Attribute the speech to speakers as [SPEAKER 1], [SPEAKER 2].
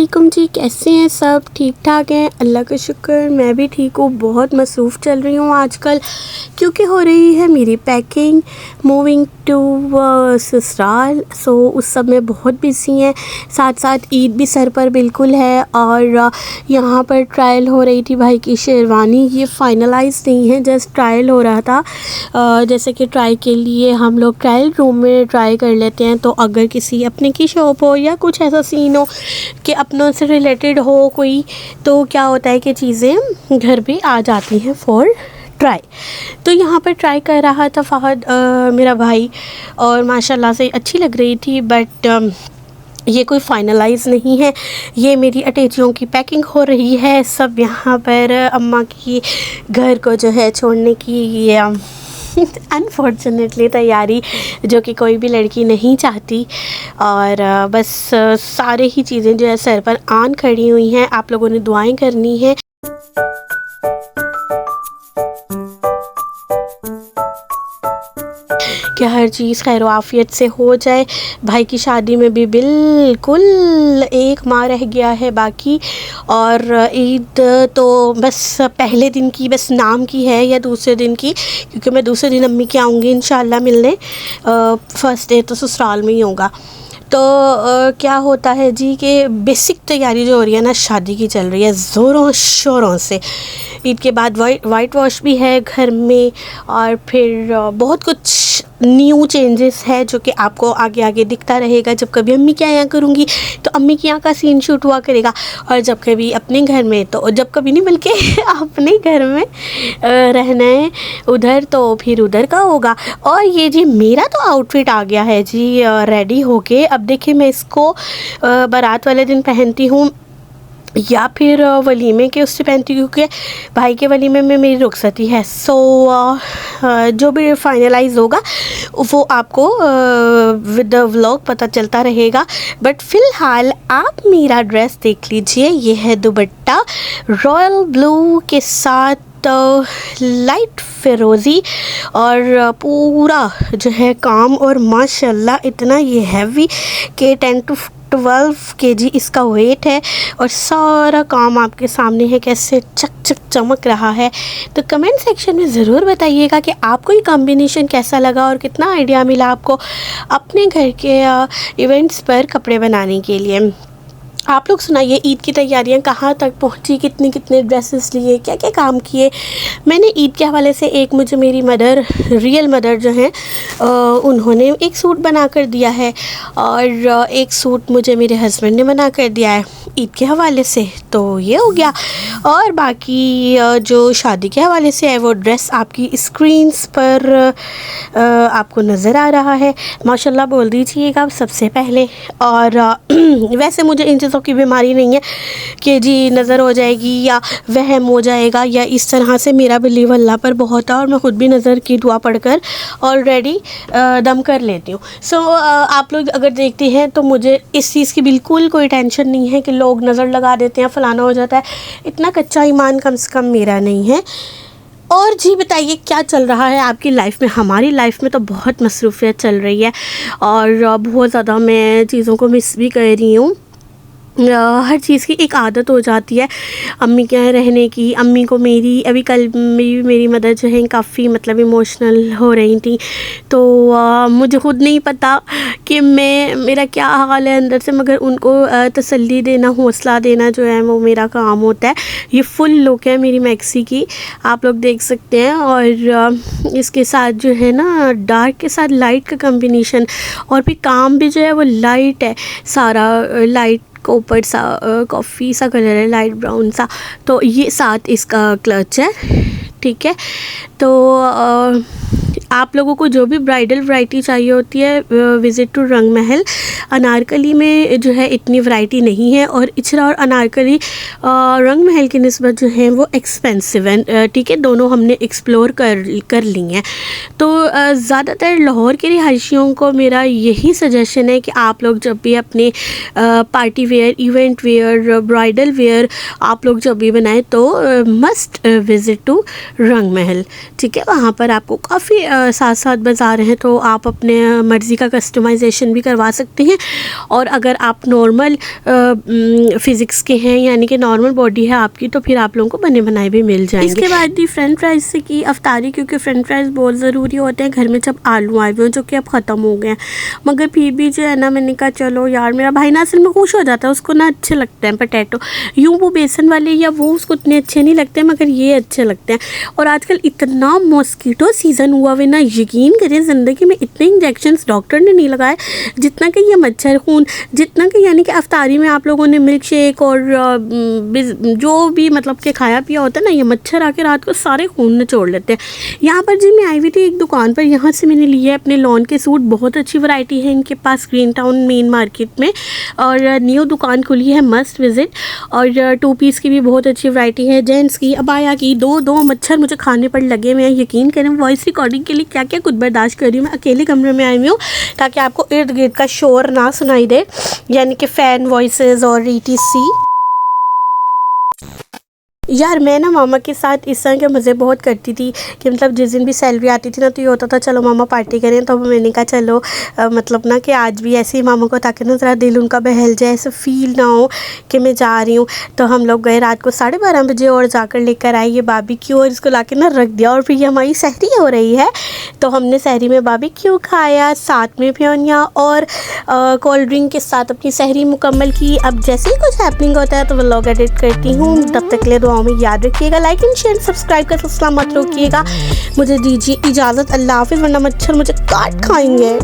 [SPEAKER 1] वालेकुम जी, कैसे हैं सब? ठीक ठाक हैं, अल्लाह का शुक्र। मैं भी ठीक हूँ। बहुत मसरूफ़ चल रही हूँ आजकल क्योंकि हो रही है मेरी पैकिंग, मूविंग टू ससुराल। सो उस सब में बहुत बिज़ी हैं। साथ साथ ईद भी सर पर बिल्कुल है और यहाँ पर ट्रायल हो रही थी भाई की शेरवानी। ये फाइनलाइज नहीं है, जस्ट ट्रायल हो रहा था। जैसे कि ट्राई के लिए हम लोग ट्रायल रूम में ट्राई कर लेते हैं, तो अगर किसी अपने की शॉप हो या कुछ ऐसा सीन हो कि अपनों से रिलेटेड हो कोई, तो क्या होता है कि चीज़ें घर पे आ जाती हैं फॉर ट्राई। तो यहाँ पर ट्राई कर रहा था फ़हद मेरा भाई, और माशाल्लाह से अच्छी लग रही थी। बट ये कोई फाइनलाइज नहीं है। ये मेरी अटैचियों की पैकिंग हो रही है। सब यहाँ पर अम्मा की घर को जो है छोड़ने की ये अनफॉर्चुनेटली तैयारी, जो कि कोई भी लड़की नहीं चाहती। और बस सारे ही चीज़ें जो है सर पर आन खड़ी हुई हैं। आप लोगों ने दुआएं करनी है कि हर चीज़ खैर आफियत से हो जाए। भाई की शादी में भी बिल्कुल 1 माह रह गया है बाकी, और ईद तो बस पहले दिन की बस नाम की है या दूसरे दिन की, क्योंकि मैं दूसरे दिन अम्मी के आऊँगी इंशाल्लाह मिलने। फ़र्स्ट डे तो ससुराल में ही होगा। तो क्या होता है जी कि बेसिक तैयारी जो हो रही है ना, शादी की चल रही है ज़ोरों शोरों से। ईद के बाद वाइट वॉश भी है घर में, और फिर बहुत कुछ न्यू चेंजेस है जो कि आपको आगे आगे दिखता रहेगा। जब कभी अम्मी के यहाँ करूँगी तो अम्मी के यहाँ का सीन शूट हुआ करेगा, और जब कभी अपने घर में, तो जब कभी नहीं बल्कि अपने घर में रहना है उधर, तो फिर उधर का होगा। और ये जी मेरा तो आउटफिट आ गया है जी रेडी होके। अब देखिए मैं इसको बारात वाले दिन पहनती हूँ या फिर वलीमे के उससे पहनती हूँ, क्योंकि भाई के वलीमे में मेरी रुखसती है। सो जो भी फाइनलाइज होगा वो आपको विद द व्लॉग पता चलता रहेगा। बट फ़िलहाल आप मेरा ड्रेस देख लीजिए। ये है दुपट्टा रॉयल ब्लू के साथ लाइट फ़िरोज़ी, और पूरा जो है काम, और माशाल्लाह इतना ये हैवी कि 10 to 12 kg इसका वेट है, और सारा काम आपके सामने है कैसे चक चक चमक रहा है। तो कमेंट सेक्शन में ज़रूर बताइएगा कि आपको ये कॉम्बिनेशन कैसा लगा और कितना आइडिया मिला आपको अपने घर के इवेंट्स पर कपड़े बनाने के लिए। आप लोग सुनाइए, ईद की तैयारियां कहाँ तक पहुँची, कितने कितने ड्रेसेस लिए, क्या क्या काम किए। मैंने ईद के हवाले से एक मुझे मेरी मदर, रियल मदर जो हैं, उन्होंने एक सूट बना कर दिया है, और एक सूट मुझे मेरे हस्बैंड ने बना कर दिया है ईद के हवाले से। तो ये हो गया। और बाकी जो शादी के हवाले से है वो ड्रेस आपकी स्क्रीन्स पर आपको नज़र आ रहा है। माशाल्लाह बोल दीजिएगा सबसे पहले। और वैसे मुझे इन चीज़ों की बीमारी नहीं है कि जी नज़र हो जाएगी या वहम हो जाएगा या इस तरह से। मेरा बिलीव अल्लाह पर बहुत है, और मैं ख़ुद भी नज़र की दुआ पढ़कर ऑलरेडी दम कर लेती हूँ। सो आप लोग अगर देखते हैं तो मुझे इस चीज़ की बिल्कुल कोई टेंशन नहीं है कि लोग नज़र लगा देते हैं, फ़लाना हो जाता है। इतना कच्चा ईमान कम से कम मेरा नहीं है। और जी बताइए क्या चल रहा है आपकी लाइफ में? हमारी लाइफ में तो बहुत मसरूफ़ियत चल रही है, और बहुत ज़्यादा मैं चीज़ों को मिस भी कर रही हूँ। हर चीज़ की एक आदत हो जाती है अम्मी के यहाँ रहने की। अम्मी को मेरी अभी कल मेरी मदर जो है काफ़ी मतलब इमोशनल हो रही थी, तो मुझे ख़ुद नहीं पता कि मेरा क्या हाल है अंदर से, मगर उनको तसल्ली देना, हौसला देना जो है वो मेरा काम होता है। ये फुल लुक है मेरी मैक्सी की, आप लोग देख सकते हैं। और इसके साथ जो है ना डार्क के साथ लाइट का कॉम्बिनेशन, और भी काम भी जो है वो लाइट है, सारा लाइट को ऊपर सा कॉफ़ी सा कलर है, लाइट ब्राउन सा। तो ये साथ इसका क्लच है, ठीक है। तो आप लोगों को जो भी ब्राइडल वैरायटी चाहिए होती है, विज़िट टू रंग महल। अनारकली में जो है इतनी वैरायटी नहीं है, और इचरा और अनारकली रंग महल की निस्बत जो है वो एक्सपेंसिव है, ठीक है। दोनों हमने एक्सप्लोर कर ली हैं। तो ज़्यादातर लाहौर के रिहायशियों को मेरा यही सजेशन है कि आप लोग जब भी अपने party wear, event wear, bridal wear आप लोग जब भी बनाएं तो मस्ट विज़िट टू रंग महल, ठीक है। वहाँ पर आपको काफ़ी साथ साथ बजा रहे हैं तो आप अपने मर्ज़ी का कस्टमाइजेशन भी करवा सकते हैं। और अगर आप नॉर्मल फ़िज़िक्स के हैं यानी कि नॉर्मल बॉडी है आपकी, तो फिर आप लोगों को बने बनाए भी मिल जाएंगे। इसके बाद भी फ्रेंच फ्राइज़ से की अफ्तारी, क्योंकि फ्रेंच फ्राइज़ बहुत ज़रूरी होते हैं घर में जब आलू आए हुए हैं जो कि अब ख़त्म हो गए हैं। मगर फिर भी जो है ना, मैंने कहा चलो यार, मेरा भाई ना असल में खुश हो जाता है, उसको ना अच्छे लगते हैं पटैटो। यूँ वो बेसन वाले या वो उसको इतने अच्छे नहीं लगते, मगर ये अच्छे लगते हैं। और आजकल इतना मॉस्किटो सीज़न हुआ हुआ ना, यकीन करें ज़िंदगी में इतने इंजेक्शंस डॉक्टर ने नहीं लगाए जितना कि ये मच्छर खून, जितना कि यानी कि अफ्तारी में आप लोगों ने मिल्क शेक और जो भी मतलब कि खाया पिया होता है ना, ये मच्छर आके रात को सारे खून निचोड़ लेते हैं। यहाँ पर जी मैं आई हुई थी एक दुकान पर, यहाँ से मैंने लिए है अपने लॉन के सूट। बहुत अच्छी वैरायटी है इनके पास ग्रीन टाउन मेन मार्केट में, और न्यू दुकान खुली है, मस्ट विज़िट। और 2 पीस की भी बहुत अच्छी वैरायटी है, जेंट्स की, अबाया की। दो मच्छर मुझे खाने पर लगे हुए हैं। यकीन करें वॉइस रिकॉर्डिंग के लिए क्या क्या खुद बर्दाश्त कर रही हूँ। मैं अकेले कमरे में आई हुई हूँ ताकि आपको इर्द गिर्द का शोर ना सुनाई दे, यानी कि फ़ैन वॉइसेस और ETC। यार मैं ना मामा के साथ इस तरह के मज़े बहुत करती थी कि मतलब जिस दिन भी सैलरी आती थी ना, तो ये होता था चलो मामा पार्टी करें। तो मैंने कहा चलो मतलब ना कि आज भी ऐसे ही मामा को, ताकि ना ज़रा दिल उनका बहल जाए, ऐसा फ़ील ना हो कि मैं जा रही हूँ। तो हम लोग गए रात को 12:30 बजे और जाकर लेकर आई ये बारबेक्यू, और इसको लाके ना रख दिया। और फिर ये हमारी सहरी हो रही है, तो हमने सहरी में बारबेक्यू खाया, साथ में पियोनिया और कोल्ड ड्रिंक के साथ अपनी सहरी मुकम्मल की। अब जैसे ही कुछ हैपनिंग होता है तो व्लॉग एडिट करती हूँ। तब तक के लिए दुआओं में याद रखिएगा, लाइक एंड शेयर सब्सक्राइब कर मत रोकिएगा। मुझे दीजिए इजाज़त, अल्लाह हाफ़िज़, वरना मच्छर मुझे काट खाएंगे।